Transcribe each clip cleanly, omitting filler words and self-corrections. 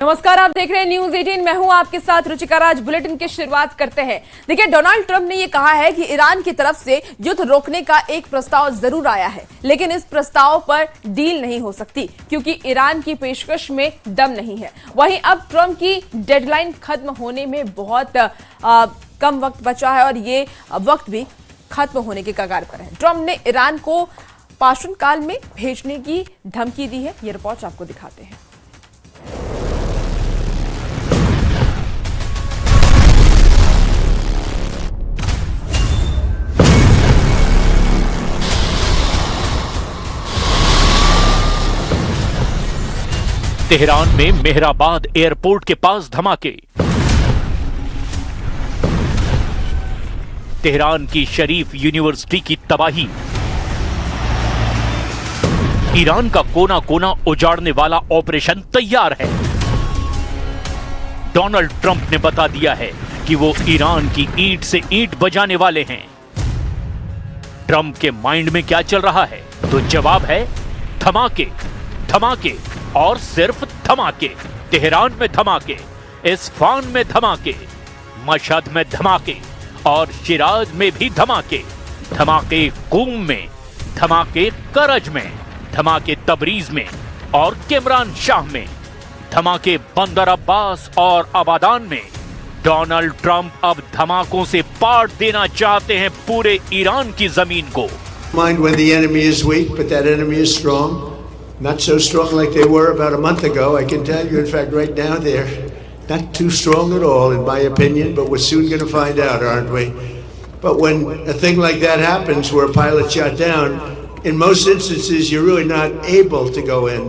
नमस्कार, आप देख रहे हैं न्यूज 18। मैं हूं आपके साथ रुचिका राज। बुलेटिन की शुरुआत करते हैं। देखिए, डोनाल्ड ट्रंप ने यह कहा है कि ईरान की तरफ से युद्ध रोकने का एक प्रस्ताव जरूर आया है, लेकिन इस प्रस्ताव पर डील नहीं हो सकती क्योंकि ईरान की पेशकश में दम नहीं है। वहीं अब ट्रंप की डेडलाइन खत्म होने में बहुत कम वक्त बचा है और ये वक्त भी खत्म होने के कगार पर है। ट्रंप ने ईरान को पाषाण काल में भेजने की धमकी दी है। ये रिपोर्ट आपको दिखाते हैं। तेहरान में मेहराबाद एयरपोर्ट के पास धमाके। तेहरान की शरीफ यूनिवर्सिटी की तबाही। ईरान का कोना कोना उजाड़ने वाला ऑपरेशन तैयार है। डोनाल्ड ट्रंप ने बता दिया है कि वो ईरान की ईंट से ईंट बजाने वाले हैं। ट्रंप के माइंड में क्या चल रहा है? तो जवाब है धमाके, धमाके और सिर्फ धमाके। तेहरान में धमाके, इस्फान में धमाके, मशहद में धमाके और शिराज में भी धमाके। धमाके कूम में, धमाके करज में, धमाके तबरीज में और किमरान शाह में, धमाके बंदर अब्बास और आबादान में। डोनाल्ड ट्रंप अब धमाकों से पाट देना चाहते हैं पूरे ईरान की जमीन को। Mind when the enemy is weak, but that enemy is strong. Not so strong like they were about a month ago. I can tell you, in fact, right now they're not too strong at all, in my opinion, but we're soon going to find out, aren't we? But when a thing like that happens, where a pilot shot down, in most instances, you're really not able to go in.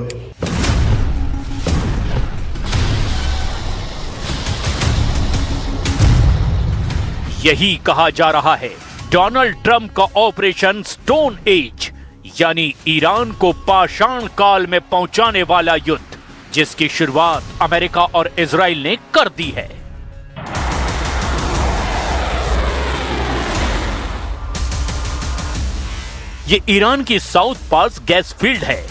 यही कहा जा रहा है Donald Trump का operation stone age, यानी Iran को पाषाण काल में पहुंचाने वाला युद्ध, जिसकी शुरुआत अमेरिका और इजराइल ने कर दी है। ये ईरान की साउथ पास गैस फील्ड है।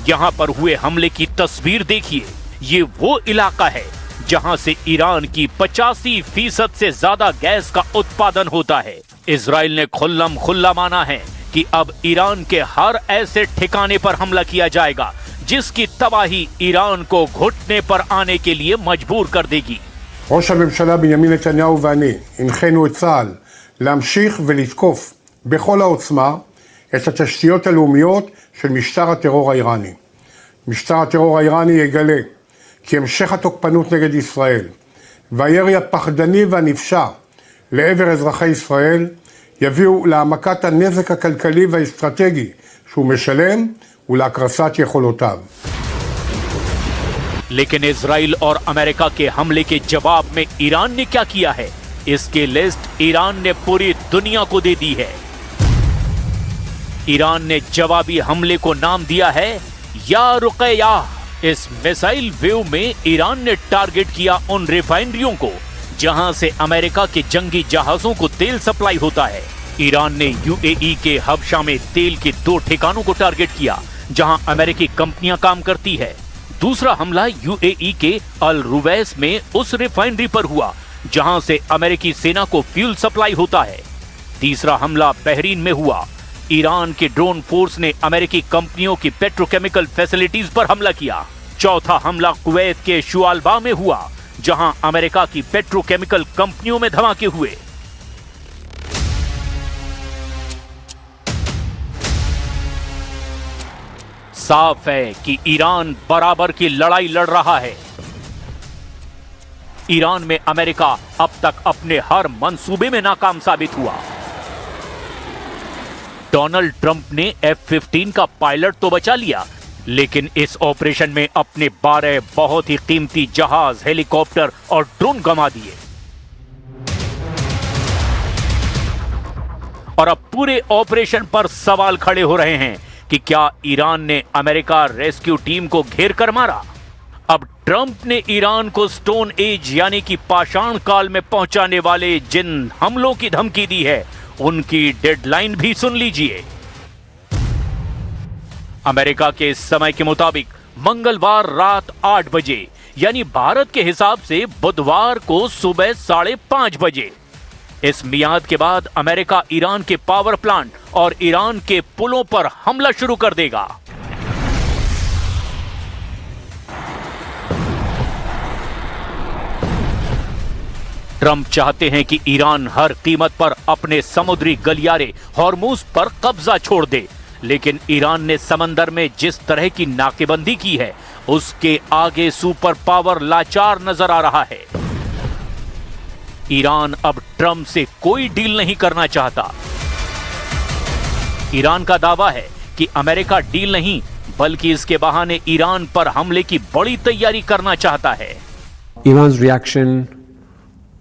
यहां पर हुए हमले की तस्वीर देखिए। ये वो इलाका है जहां से ईरान की 85% से ज्यादा गैस का उत्पादन होता है। इजराइल ने खुल्लम खुल्ला माना है कि अब ईरान के हर ऐसे ठिकाने पर हमला किया जाएगा जिसकी तबाही ईरान को घुटने पर आने के लिए मजबूर कर देगी। ראש הממשלה בנימין נתניהו ואני הנחינו את צה"ל להמשיך ולתקוף בכל העוצמה את התשתיות הלאומיות של משטר הטרור האיראני. משטר הטרור האיראני יגלה כי המשך התוקפנות נגד ישראל והירי הפחדני והנפשע לעבר אזרחי ישראל יביאו להעמקת הנזק הכלכלי והאסטרטגי שהוא משלם ולהקרסת יכולותיו. लेकिन इजराइल और अमेरिका के हमले के जवाब में ईरान ने क्या किया है, इसकी लिस्ट ईरान ने पूरी दुनिया को दे दी है। ईरान ने जवाबी हमले को नाम दिया है या रुकया। इस मिसाइल वेव में ईरान ने टारगेट किया उन रिफाइनरियों को जहां से अमेरिका के जंगी जहाजों को तेल सप्लाई होता है। ईरान ने यूएई के हबशा में तेल के 2 ठिकानों को टारगेट किया जहां अमेरिकी कंपनियां काम करती है। दूसरा हमला यूएई के अल रुवैस में उस रिफाइनरी पर हुआ जहां से अमेरिकी सेना को फ्यूल सप्लाई होता है। तीसरा हमला बहरीन में हुआ। ईरान के ड्रोन फोर्स ने अमेरिकी कंपनियों की पेट्रोकेमिकल फैसिलिटीज पर हमला किया। चौथा हमला कुवैत के शुआलबा में हुआ जहां अमेरिका की पेट्रोकेमिकल कंपनियों में धमाके हुए। साफ है कि ईरान बराबर की लड़ाई लड़ रहा है। ईरान में अमेरिका अब तक अपने हर मंसूबे में नाकाम साबित हुआ। डोनाल्ड ट्रंप ने F-15 का पायलट तो बचा लिया, लेकिन इस ऑपरेशन में अपने 12 बहुत ही कीमती जहाज, हेलीकॉप्टर और ड्रोन गंवा दिए। और अब पूरे ऑपरेशन पर सवाल खड़े हो रहे हैं कि क्या ईरान ने अमेरिका रेस्क्यू टीम को घेर कर मारा? अब ट्रंप ने ईरान को स्टोन एज यानी कि पाषाण काल में पहुंचाने वाले जिन हमलों की धमकी दी है, उनकी डेडलाइन भी सुन लीजिए। अमेरिका के समय के मुताबिक मंगलवार रात 8 बजे यानी भारत के हिसाब से बुधवार को सुबह 5:30 बजे। इस मियाद के बाद अमेरिका ईरान के पावर प्लांट और ईरान के पुलों पर हमला शुरू कर देगा। ट्रंप चाहते हैं कि ईरान हर कीमत पर अपने समुद्री गलियारे हॉर्मुज पर कब्जा छोड़ दे, लेकिन ईरान ने समंदर में जिस तरह की नाकेबंदी की है उसके आगे सुपर पावर लाचार नजर आ रहा है। ईरान अब ट्रंप से कोई डील नहीं करना चाहता। ईरान का दावा है कि अमेरिका डील नहीं बल्कि इसके बहाने ईरान पर हमले की बड़ी तैयारी करना चाहता है। Iran's reaction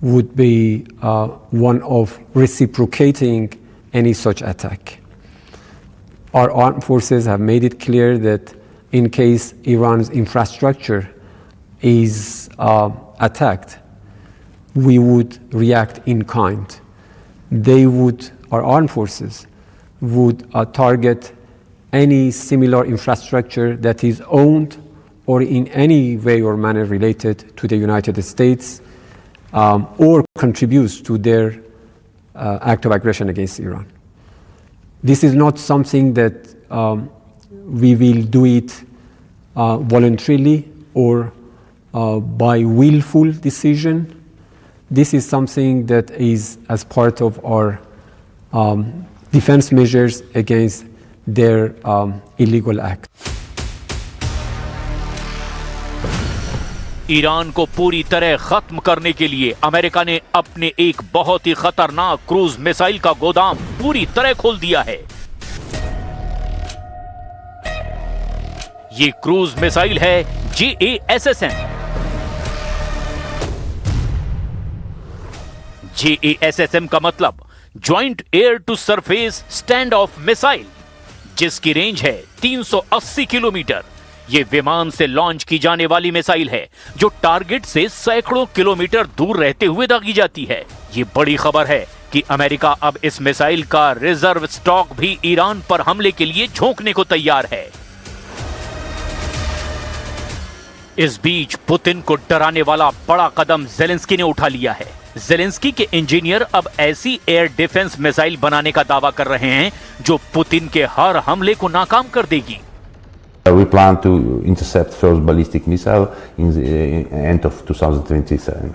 would be one of reciprocating any such attack. Our armed forces have made it clear that in case Iran's infrastructure is attacked, we would react in kind. Our armed forces would target any similar infrastructure that is owned or in any way or manner related to the United States or contributes to their act of aggression against Iran. This is not something that we will do it voluntarily or by willful decision. This is something that is as part of our defense measures against their illegal act. Iran को पूरी तरह खत्म करने के लिए America ने अपने एक बहुत ही खतरनाक क्रूज मिसाइल का गोदाम पूरी तरह खोल दिया है। ये क्रूज मिसाइल है JASSM। JASSM का मतलब joint air to surface stand off missile, जिसकी रेंज है 380 किलोमीटर। ये विमान से लॉन्च की जाने वाली मिसाइल है जो टारगेट से सैकड़ों किलोमीटर दूर रहते हुए दागी जाती है। ये बड़ी खबर है कि अमेरिका अब इस मिसाइल का रिजर्व स्टॉक भी ईरान पर हमले के लिए झोंकने को तैयार है। इस बीच पुतिन को डराने वाला बड़ा कदम ज़ेलेंस्की ने उठा लिया है। ज़ेलेंस्की के इंजीनियर अब ऐसी एयर डिफेंस मिसाइल बनाने का दावा कर रहे हैं जो पुतिन के हर हमले को नाकाम कर देगी। We plan to intercept first ballistic missile in the end of 2027.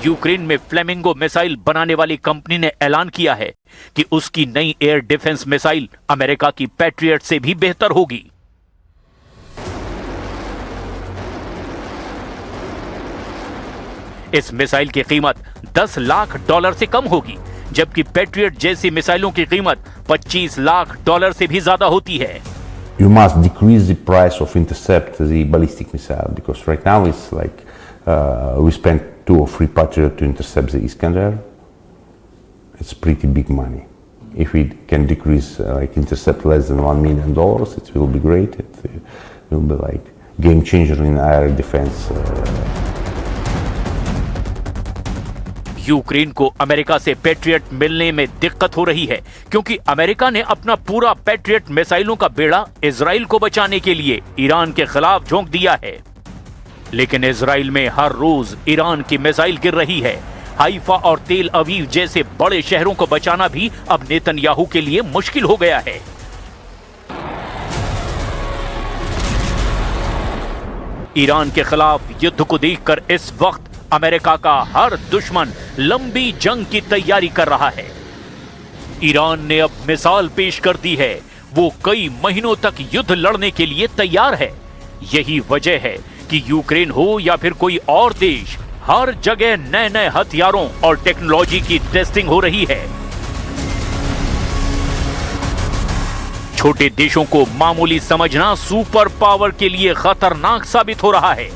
Ukraine में फ्लेमिंगो मिसाइल बनाने वाली कंपनी ने ऐलान किया है कि उसकी नई एयर डिफेंस मिसाइल अमेरिका की पैट्रियट से भी बेहतर होगी। इस मिसाइल की कीमत $10 लाख से कम होगी, जबकि पैट्रियट जैसी मिसाइलों की कीमत $25 लाख से भी ज्यादा होती है। You must decrease the price of intercept the ballistic missile because right now it's like we spent 2 or 3 Patriot to intercept the Iskander. It's pretty big money. If we can decrease like intercept less than $1 million, it will be great. It will be like game changer in air defense. Ukraine को America से patriot मिलने में दिक्कत हो रही है क्योंकि America ने अपना पूरा पैट्रियट मिसाइलों का बेड़ा इजराइल को बचाने के लिए ईरान के खिलाफ झोंक दिया है। लेकिन इजराइल में हर रोज ईरान की मिसाइल गिर रही है। हाइफा और तेल अवीव जैसे बड़े शहरों को बचाना भी अब नेतन्याहू के लिए मुश्किल हो गया है। ईरान के खिलाफ युद्ध को देखकर इस वक्त अमेरिका का हर दुश्मन लंबी जंग की तैयारी कर रहा है। ईरान ने अब मिसाल पेश कर दी है, वो कई महीनों तक युद्ध लड़ने के लिए तैयार है। यही वजह है कि यूक्रेन हो या फिर कोई और देश, हर जगह नए नए हथियारों और टेक्नोलॉजी की टेस्टिंग हो रही है। छोटे देशों को मामूली समझना सुपर पावर के लिए खतरनाक साबित हो रहा है।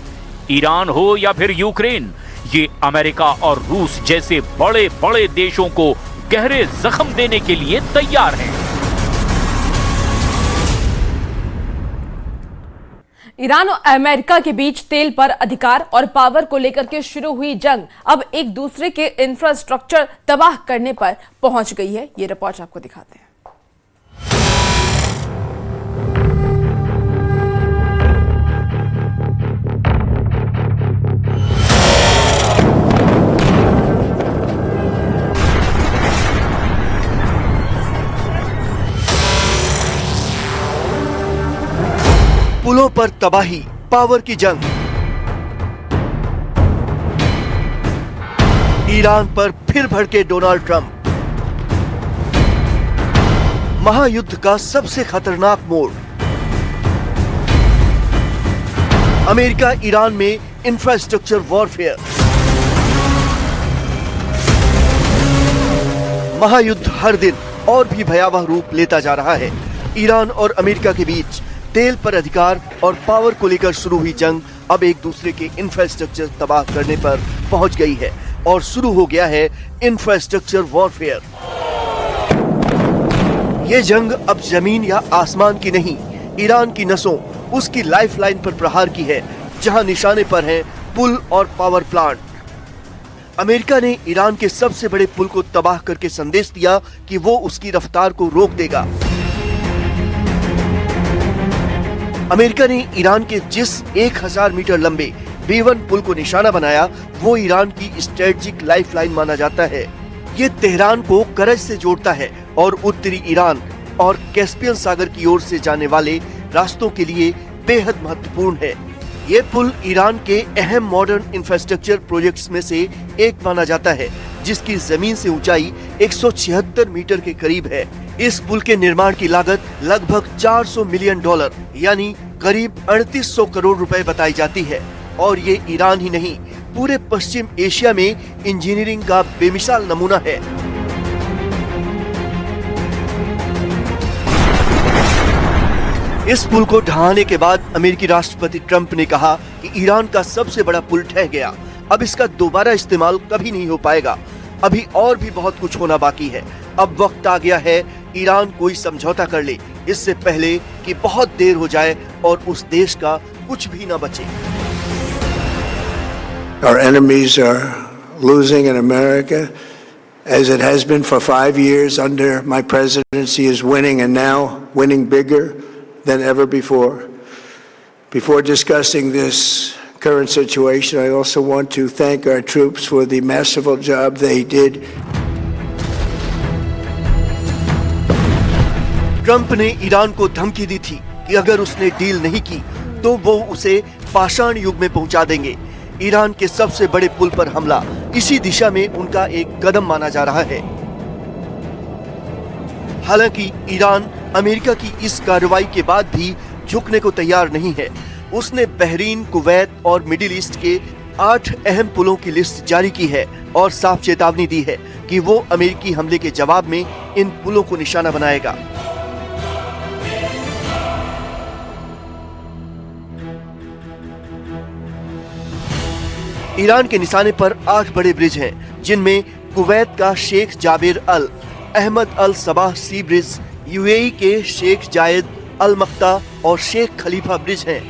ईरान हो या फिर यूक्रेन, ये अमेरिका और रूस जैसे बड़े बड़े देशों को गहरे जख्म देने के लिए तैयार हैं। ईरान और अमेरिका के बीच तेल पर अधिकार और पावर को लेकर के शुरू हुई जंग अब एक दूसरे के इंफ्रास्ट्रक्चर तबाह करने पर पहुंच गई है। ये रिपोर्ट आपको दिखाते हैं। पुलों पर तबाही, पावर की जंग। ईरान पर फिर भड़के डोनाल्ड ट्रंप। महायुद्ध का सबसे खतरनाक मोड़। अमेरिका ईरान में इंफ्रास्ट्रक्चर वॉरफेयर। महायुद्ध हर दिन और भी भयावह रूप लेता जा रहा है। ईरान और अमेरिका के बीच तेल पर अधिकार और पावर को लेकर शुरू हुई जंग अब एक दूसरे के इंफ्रास्ट्रक्चर तबाह करने पर पहुंच गई है और शुरू हो गया है इंफ्रास्ट्रक्चर वॉरफेयर। ये जंग अब जमीन या आसमान की नहीं, ईरान की नसों, उसकी लाइफलाइन पर प्रहार की है, जहां निशाने पर हैं पुल और पावर प्लांट। अमेरिका ने ईरान के सबसे बड़े पुल को तबाह करके संदेश दिया कि वो उसकी रफ्तार को रोक देगा। अमेरिका ने ईरान के जिस 1000 मीटर लंबे B1 पुल को निशाना बनाया, वो ईरान की स्ट्रेटेजिक लाइफलाइन माना जाता है। ये तेहरान को करज से जोड़ता है और उत्तरी ईरान और कैस्पियन सागर की ओर से जाने वाले रास्तों के लिए बेहद महत्वपूर्ण है। ये पुल ईरान के अहम मॉडर्न इंफ्रास्ट्रक्चर प्रोजेक्ट्स में से एक माना जाता है, जिसकी जमीन से ऊंचाई 176 मीटर के करीब है। इस पुल के निर्माण की लागत लगभग $400 मिलियन यानी करीब 3800 करोड़ रुपए बताई जाती है। और ये ईरान ही नहीं, पूरे पश्चिम एशिया में इंजीनियरिंग का बेमिसाल नमूना है। इस पुल को ढहाने के बाद अमेरिकी राष्ट्रपति ट्रंप ने कहा कि ईरान का सबसे बड़ा पुल ढह गया, अब इसका दोबारा इस्तेमाल कभी नहीं हो पाएगा। अभी और भी बहुत कुछ होना बाकी है। अब वक्त आ गया है ईरान कोई समझौता कर ले, इससे पहले कि बहुत देर हो जाए और उस देश का कुछ भी न बचे। Our enemies are losing in America, as it has been for 5 years under my presidency, is winning, and now winning bigger than ever before. Before discussing this current situation, I also want to thank our troops for the masterful job they did. Trump ने Iran को धमकी दी थी कि अगर उसने deal नहीं की तो वो उसे पाषाण युग में पहुंचा देंगे। ईरान के सबसे बड़े पुल पर हमला इसी दिशा में उनका एक कदम माना जा रहा है। हालांकि ईरान अमेरिका की इस कार्रवाई के बाद भी झुकने को तैयार नहीं है। उसने बहरीन, कुवैत और मिडिल ईस्ट के 8 अहम पुलों की लिस्ट जारी की है और साफ चेतावनी दी है कि वो अमेरिकी हमले के जवाब में इन पुलों को निशाना बनाएगा। ईरान के निशाने पर 8 बड़े ब्रिज हैं, जिनमें कुवैत का शेख जाबिर अल अहमद अल सबाह सी ब्रिज, यूएई के शेख जायद अल मक्ता और शेख खलीफा ब्रिज हैं।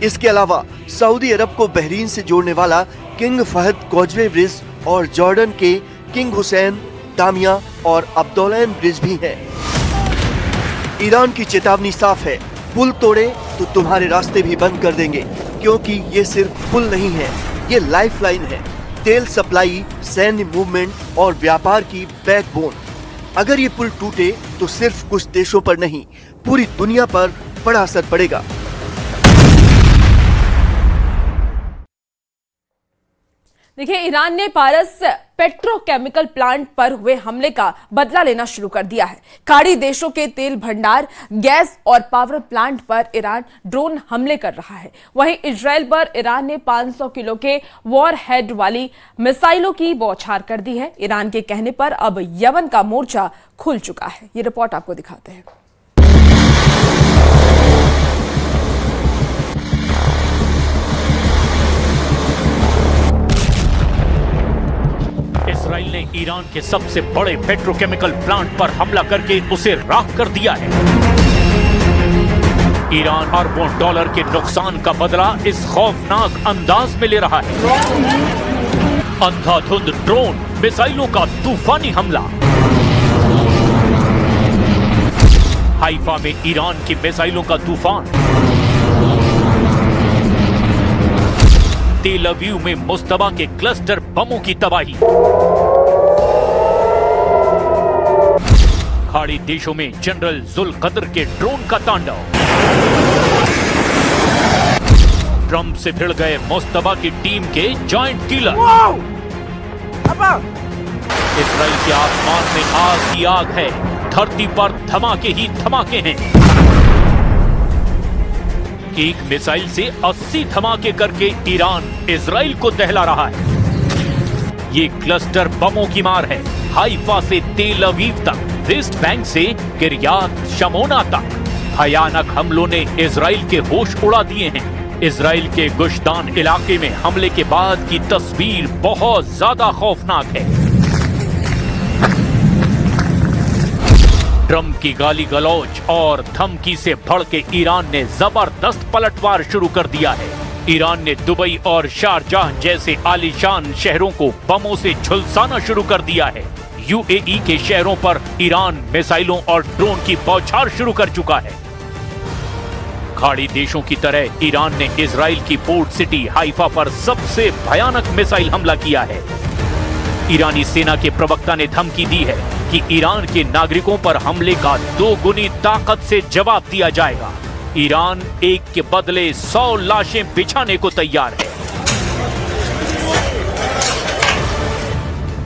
इसके अलावा सऊदी अरब को बहरीन से जोड़ने वाला किंग फहद कॉजवे ब्रिज और जॉर्डन के किंग हुसैन, दामिया और अब्दुलैन ब्रिज भी हैं। ईरान की चेतावनी साफ है, पुल तोड़े तो तुम्हारे रास्ते भी बंद कर देंगे, क्योंकि ये सिर्फ पुल नहीं है, ये लाइफलाइन है, तेल सप्लाई, सैन्य मूवमेंट और व्यापार की बैकबोन। अगर ये पुल टूटे तो सिर्फ कुछ देशों पर नहीं, पूरी दुनिया पर बड़ा असर पड़ेगा। देखिए, ईरान ने पारस पेट्रोकेमिकल प्लांट पर हुए हमले का बदला लेना शुरू कर दिया है। खाड़ी देशों के तेल भंडार, गैस और पावर प्लांट पर ईरान ड्रोन हमले कर रहा है। वहीं इजराइल पर ईरान ने 500 किलो के वॉर हेड वाली मिसाइलों की बौछार कर दी है। ईरान के कहने पर अब यमन का मोर्चा खुल चुका है। ये रिपोर्ट आपको दिखाते हैं। इजराइल ने ईरान के सबसे बड़े पेट्रोकेमिकल प्लांट पर हमला करके उसे राख कर दिया है। ईरान अरबों डॉलर के नुकसान का बदला इस खौफनाक अंदाज में ले रहा है। अंधाधुंध ड्रोन मिसाइलों का तूफानी हमला। हाइफा में ईरान की मिसाइलों का तूफान। तेल अवीव में मुस्तबा के क्लस्टर बमों की तबाही। खाड़ी देशों में जनरल जुल्कदर के ड्रोन का तांडव। ट्रंप से भिड़ गए मुस्तफा की टीम के जॉइंट किलर। इजराइल के आसमान में आग ही आग है, धरती पर धमाके ही धमाके हैं। एक मिसाइल से 80 धमाके करके ईरान इजराइल को दहला रहा है। ये क्लस्टर बमों की मार है। हाइफा से तेल अवीव तक, वेस्ट बैंक से किर्यात शमोना तक भयानक हमलों ने इजराइल के होश उड़ा दिए हैं। इजराइल के गुश्तान इलाके में हमले के बाद की तस्वीर बहुत ज्यादा खौफनाक है। ट्रंप की गाली गलौज और धमकी से भड़के ईरान ने जबरदस्त पलटवार शुरू कर दिया है। ईरान ने दुबई और शारजाह जैसे आलीशान शहरों को बमों से झुलसाना शुरू कर दिया है। यूएई के शहरों पर ईरान मिसाइलों और ड्रोन की बौछार शुरू कर चुका है। खाड़ी देशों की तरह ईरान ने इजराइल की पोर्ट सिटी हाइफा पर सबसे भयानक मिसाइल हमला किया है। ईरानी सेना के प्रवक्ता ने धमकी दी है कि ईरान के नागरिकों पर हमले का 2 गुनी ताकत से जवाब दिया जाएगा। ईरान एक के बदले 100 लाशें बिछाने को तैयार है।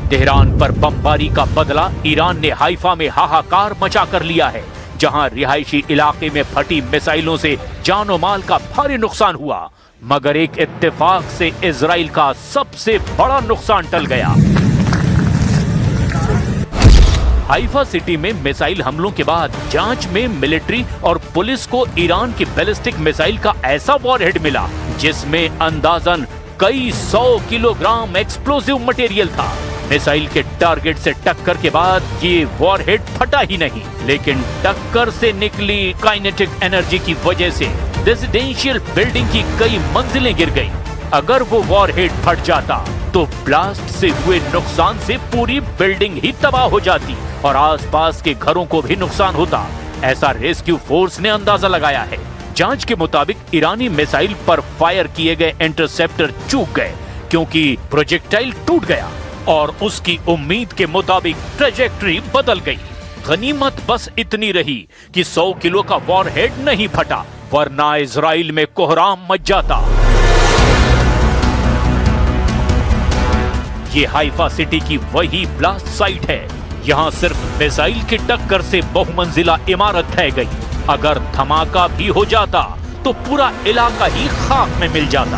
तेहरान पर बमबारी का बदला ईरान ने हाइफा में हाहाकार मचा कर लिया है, जहां रिहायशी इलाके में फटी मिसाइलों से जानो माल का भारी नुकसान हुआ, मगर एक इत्तेफाक से इजराइल का सबसे बड़ा नुकसान टल गया। हाइफा सिटी में मिसाइल हमलों के बाद जांच में मिलिट्री और पुलिस को ईरान की बैलिस्टिक मिसाइल का ऐसा वॉरहेड मिला जिसमें अंदाजन कई 100 किलोग्राम एक्सप्लोसिव मटेरियल था। मिसाइल के टारगेट से टक्कर के बाद ये वॉरहेड फटा ही नहीं, लेकिन टक्कर से निकली काइनेटिक एनर्जी की वजह से रेजिडेंशियल बिल्डिंग की कई मंजिलें गिर गई। अगर वो वॉरहेड फट जाता तो ब्लास्ट से हुए नुकसान से पूरी बिल्डिंग ही तबाह हो जाती और आसपास के घरों को भी नुकसान होता, ऐसा रेस्क्यू फोर्स ने अंदाजा लगाया है। जांच के मुताबिक ईरानी मिसाइल पर फायर किए गए इंटरसेप्टर चूक गए क्योंकि प्रोजेक्टाइल टूट गया और उसकी उम्मीद के मुताबिक ट्रेजेक्टरी बदल गई। गनीमत बस इतनी रही कि 100 किलो का वॉरहेड नहीं फटा, वरना इजराइल में कोहराम मच जाता। ये हाइफा सिटी की वही ब्लास्ट साइट है। यहाँ सिर्फ मिसाइल की टक्कर से बहुमंजिला इमारत ढह गई। अगर धमाका भी हो जाता तो पूरा इलाका ही खाक में मिल जाता।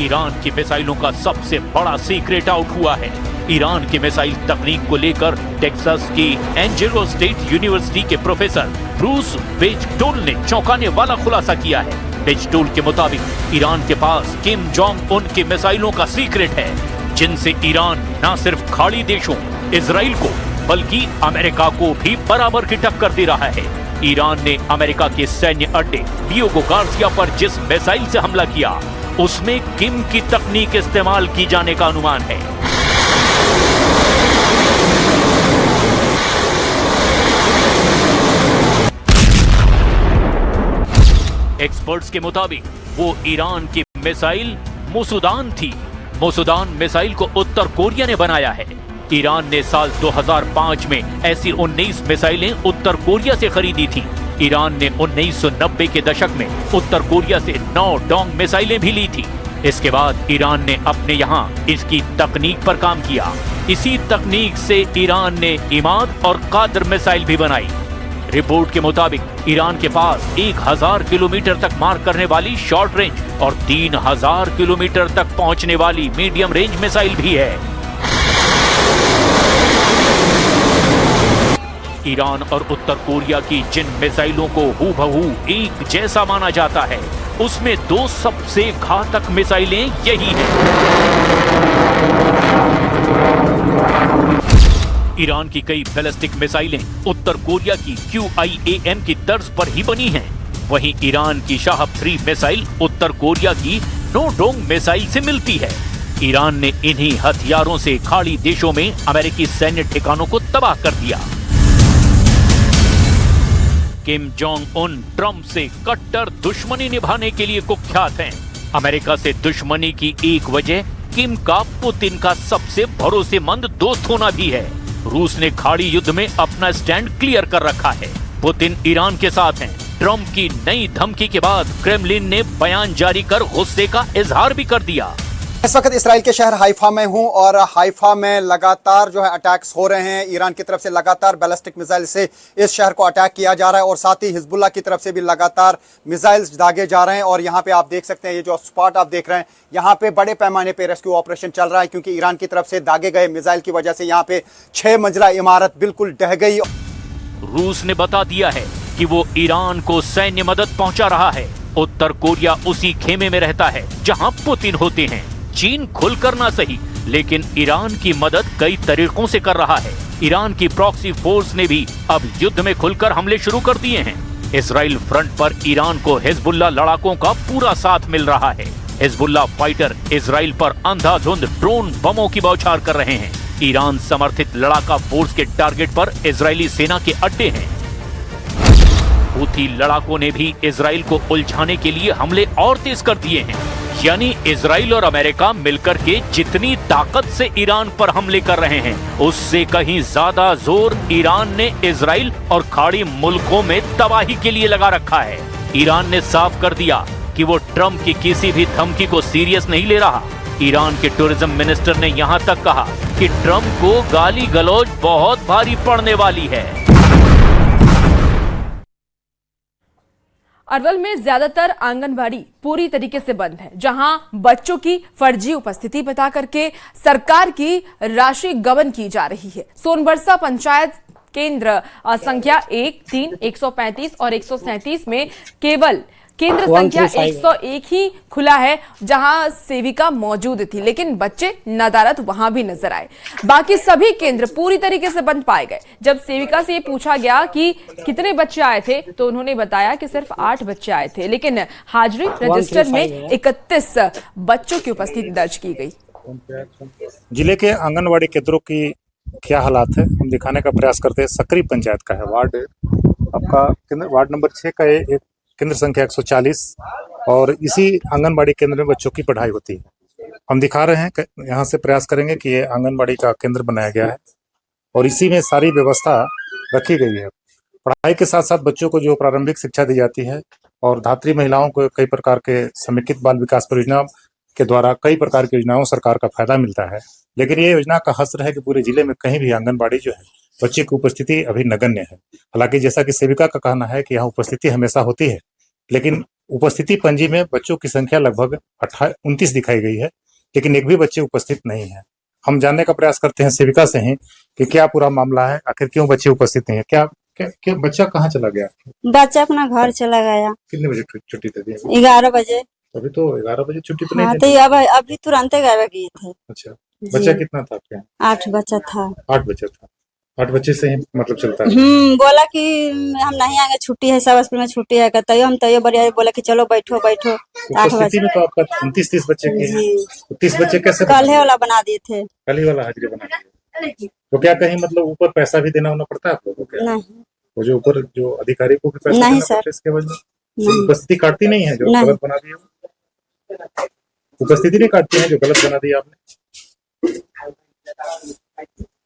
ईरान की मिसाइलों का सबसे बड़ा सीक्रेट आउट हुआ है। ईरान की मिसाइल तकनीक को लेकर टेक्सास की एंजेलो स्टेट यूनिवर्सिटी के प्रोफेसर ब्रूस बेजटोल ने चौंकाने वाला खुलासा किया है। बेजटोल के मुताबिक ईरान के पास किम जोंग उन की मिसाइलों का सीक्रेट है, जिनसे ईरान न सिर्फ खाड़ी देशों इजराइल को बल्कि अमेरिका को भी बराबर की टक्कर दे रहा है। ईरान ने अमेरिका के सैन्य अड्डे डियोगो गार्सिया पर जिस मिसाइल से हमला किया उसमें किम की तकनीक इस्तेमाल की जाने का अनुमान है। एक्सपर्ट्स के मुताबिक वो ईरान की मिसाइल मुसुदान थी। मुसुदान मिसाइल को उत्तर कोरिया ने बनाया है। ईरान ने साल 2005 में ऐसी 19 मिसाइलें उत्तर कोरिया से खरीदी थी। ईरान ने 1990 के दशक में उत्तर कोरिया से 9 डोंग मिसाइलें भी ली थी। इसके बाद ईरान ने अपने यहाँ इसकी तकनीक पर काम किया। इसी तकनीक से ईरान ने इमाद और कादर मिसाइल भी बनाई। रिपोर्ट के मुताबिक ईरान के पास 1000 किलोमीटर तक मार करने वाली शॉर्ट रेंज और 3000 किलोमीटर तक पहुंचने वाली मीडियम रेंज मिसाइल भी है। ईरान और उत्तर कोरिया की जिन मिसाइलों को हूबहू एक जैसा माना जाता है, उसमें 2 सबसे घातक मिसाइलें यही हैं। ईरान की कई बैलिस्टिक मिसाइलें उत्तर कोरिया की QIAM की तर्ज पर ही बनी हैं। वहीं ईरान की शाहब 3 मिसाइल उत्तर कोरिया की नो डोंग मिसाइल से मिलती है। ईरान ने इन्हीं हथियारों से खाड़ी देशों में अमेरिकी सैन्य ठिकानों को तबाह कर दिया। किम जोंग उन ट्रंप से कट्टर दुश्मनी निभाने के लिए कुख्यात हैं। अमेरिका से दुश्मनी की एक वजह किम का पुतिन का सबसे भरोसेमंद दोस्त होना भी है। रूस ने खाड़ी युद्ध में अपना स्टैंड क्लियर कर रखा है। पुतिन ईरान के साथ हैं। ट्रंप की नई धमकी के बाद क्रेमलिन ने बयान जारी कर गुस्से का इजहार भी कर दिया। इस वक्त इसराइल के शहर हाइफा में हूं और हाइफा में लगातार जो है अटैक्स हो रहे हैं। ईरान की तरफ से लगातार बैलिस्टिक मिसाइल से इस शहर को अटैक किया जा रहा है और साथ ही हिजबुल्लाह की तरफ से भी लगातार मिसाइल्स दागे जा रहे हैं। और यहाँ पे आप देख सकते हैं, ये जो स्पॉट आप देख रहे हैं, यहाँ पे बड़े पैमाने पे रेस्क्यू ऑपरेशन चल रहा है, क्योंकि ईरान की तरफ से दागे गए मिसाइल की वजह से यहाँ पे 6 मंजिला इमारत बिल्कुल ढह गई। रूस ने बता दिया है कि वो ईरान को सैन्य मदद पहुंचा रहा है। उत्तर कोरिया उसी खेमे में रहता है जहां पुतिन होते हैं। चीन खुलकर ना सही, लेकिन ईरान की मदद कई तरीकों से कर रहा है। ईरान की प्रॉक्सी फोर्स ने भी अब युद्ध में खुलकर हमले शुरू कर दिए हैं। इजराइल फ्रंट पर ईरान को हिजबुल्लाह लड़ाकों का पूरा साथ मिल रहा है। हिजबुल्लाह फाइटर इजराइल पर अंधाधुंध ड्रोन बमों की बौछार कर रहे हैं। ईरान समर्थित लड़ाका फोर्स के टारगेट पर इजरायली सेना के अड्डे हैं। हूथी लड़ाकों ने भी इजराइल को उलझाने के लिए हमले और तेज कर दिए हैं। यानी इजराइल और अमेरिका मिलकर के जितनी ताकत से ईरान पर हमले कर रहे हैं, उससे कहीं ज्यादा जोर ईरान ने इजराइल और खाड़ी मुल्कों में तबाही के लिए लगा रखा है। ईरान ने साफ कर दिया कि वो ट्रंप की किसी भी धमकी को सीरियस नहीं ले रहा। ईरान के टूरिज्म मिनिस्टर ने यहां तक कहा कि ट्रंप को गाली गलौज बहुत भारी पड़ने वाली है। अरवल में ज्यादातर आंगनबाड़ी पूरी तरीके से बंद है, जहां बच्चों की फर्जी उपस्थिति बता करके सरकार की राशि गबन की जा रही है। सोनबरसा पंचायत केंद्र संख्या 1, 3, 135 और 137 में केवल केंद्र संख्या 101 ही खुला है, जहां सेविका मौजूद थी, लेकिन बच्चे नदारद वहां भी नजर आए। बाकी सभी केंद्र पूरी तरीके से बंद पाए गए। जब सेविका से ये पूछा गया कि कितने बच्चे आए थे, तो उन्होंने बताया कि सिर्फ 8 बच्चे आए थे, लेकिन हाजिरी रजिस्टर में 31 बच्चों की उपस्थिति दर्ज की गई। जिले के आंगनवाड़ी केंद्रों की क्या हालात है, हम दिखाने का प्रयास करते हैं। सकरी पंचायत का है वार्ड, आपका वार्ड नंबर 6 का एक केंद्र संख्या 140 और इसी आंगनबाड़ी केंद्र में बच्चों की पढ़ाई होती है। हम दिखा रहे हैं, यहाँ से प्रयास करेंगे कि ये आंगनबाड़ी का केंद्र बनाया गया है और इसी में सारी व्यवस्था रखी गई है। पढ़ाई के साथ साथ बच्चों को जो प्रारंभिक शिक्षा दी जाती है और धात्री महिलाओं को कई प्रकार के समेकित बाल विकास परियोजना के द्वारा कई प्रकार की योजनाओं सरकार का फायदा मिलता है। लेकिन ये योजना का हस्र है कि पूरे जिले में कहीं भी आंगनबाड़ी जो है बच्चे की उपस्थिति अभी नगण्य है। हालांकि जैसा कि सेविका का कहना है कि यहाँ उपस्थिति हमेशा होती है, लेकिन उपस्थिति पंजी में बच्चों की संख्या लगभग 29 दिखाई गई है, लेकिन एक भी बच्चे उपस्थित नहीं है। हम जानने का प्रयास करते हैं सेविका से ही कि क्या पूरा मामला है, आखिर क्यों बच्चे उपस्थित नहीं है। क्या बच्चा कहाँ चला गया? बच्चा अपना घर चला गया। कितने बजे छुट्टी थी? 11 बजे। अभी तो 11 बजे छुट्टी तो नहीं हाँ, थी। तो अभी तुरंत गए थे। अच्छा, बच्चा कितना था आपके? 8 बच्चा था। 8 बच्चा था। 8 बच्चे से ही मतलब चलता है। बोला कि हम नहीं आएंगे, छुट्टी है, सब स्कूल में छुट्टी है। तैयो हम बढ़िया बोला कि चलो बैठो। 8 बजे में तो आपका 29-30 बच्चे की 30 बच्चे कैसे? कल ही वाला बना दिए थे। कल ही वाला हाजिरी बना दिए। तो क्या कहीं मतलब ऊपर पैसा भी देना होना पड़ता है आप लोगों को? नहीं, वो जो ऊपर जो अधिकारी को भी पैसा नहीं देना पड़ता है इसके वजह? उपस्थिति काटती नहीं है जो गलत बना दी? उपस्थिति नहीं काटती है जो गलत बना दी आपने?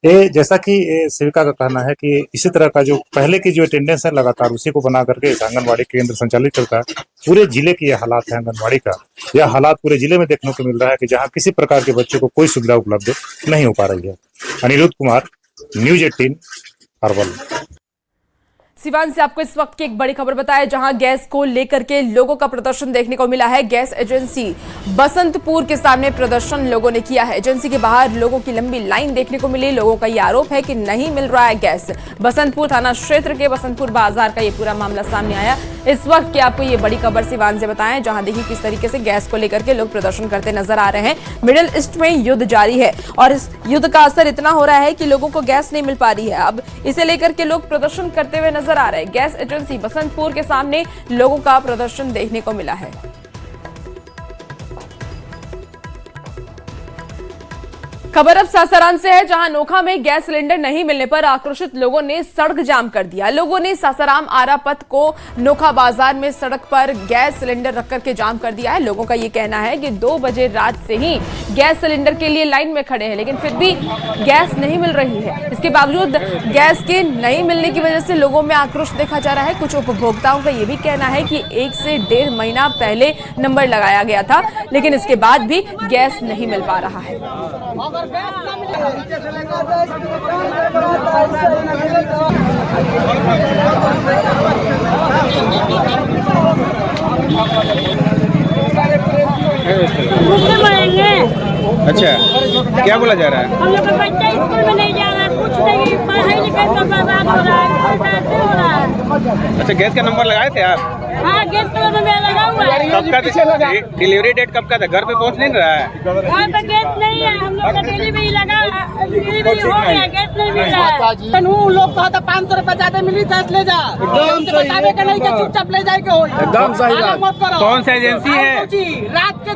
ये जैसा कि सेविका का कहना है कि इसी तरह का जो पहले की जो अटेंडेंस है लगातार उसी को बना करके इस आंगनबाड़ी केंद्र संचालित करता है। पूरे जिले की यह हालात है आंगनबाड़ी का। यह हालात पूरे जिले में देखने को मिल रहा है कि जहां किसी प्रकार के बच्चों को कोई सुविधा उपलब्ध नहीं हो पा रही है। अनिरुद्ध कुमार, न्यूज 18 अरवल। सिवान से आपको इस वक्त की एक बड़ी खबर बताए, जहां गैस को लेकर के लोगों का प्रदर्शन देखने को मिला है। गैस एजेंसी बसंतपुर के सामने प्रदर्शन लोगों ने किया है। एजेंसी के बाहर लोगों की लंबी लाइन देखने को मिली। लोगों का ये आरोप है कि नहीं मिल रहा है गैस। बसंतपुर थाना क्षेत्र के बसंतपुर बाजार का ये पूरा मामला सामने आया। इस वक्त की आपको ये बड़ी खबर सिवान से बताएं, जहां देखिए किस तरीके से गैस को लेकर के लोग प्रदर्शन करते नजर आ रहे हैं। मिडिल ईस्ट में युद्ध जारी है और इस युद्ध का असर इतना हो रहा है कि लोगों को गैस नहीं मिल पा रही है। अब इसे लेकर के लोग प्रदर्शन करते हुए नजर आ रहे हैं। गैस एजेंसी बसंतपुर के सामने लोगों का प्रदर्शन देखने को मिला है। खबर अब सासाराम से है, जहां नोखा में गैस सिलेंडर नहीं मिलने पर आक्रोशित लोगों ने सड़क जाम कर दिया। लोगों ने सासाराम आरा पथ को नोखा बाजार में सड़क पर गैस सिलेंडर रख करके जाम कर दिया है। लोगों का ये कहना है कि 2 बजे रात से ही गैस सिलेंडर के लिए लाइन में खड़े हैं, लेकिन फिर भी गैस नहीं मिल रही है। इसके बावजूद गैस के नहीं मिलने की वजह से लोगों में आक्रोश देखा जा रहा है। कुछ उपभोक्ताओं का ये भी कहना है कि 1 से 1.5 महीना पहले नंबर लगाया गया था, लेकिन इसके बाद भी गैस नहीं मिल पा रहा है। अच्छा, क्या बोला जा रहा है? हम लोग का बच्चा स्कूल में नहीं जा रहा है, कुछ नहीं, पढ़ाई लिखाई सब बर्बाद हो रहा है, ऐसे हो रहा है। अच्छा, गैस का नंबर लगाए थे आप? हाँ, गैस का नंबर लगा हुआ है। कब का डिलीवरी डेट कब का था? घर पे पहुंच नहीं रहा है? घर पे गैस नहीं है, हम लोग का डिलीवरी लगा, डिलीवरी हो गया, गैस नहीं मिल रहा है। लोग कहा था 500 रुपए ज्यादा मिली, 10 ले जा, बतावे का नहीं, चुपचाप ले जाए के हो। एकदम सही बात। कौन सा एजेंसी है? रात के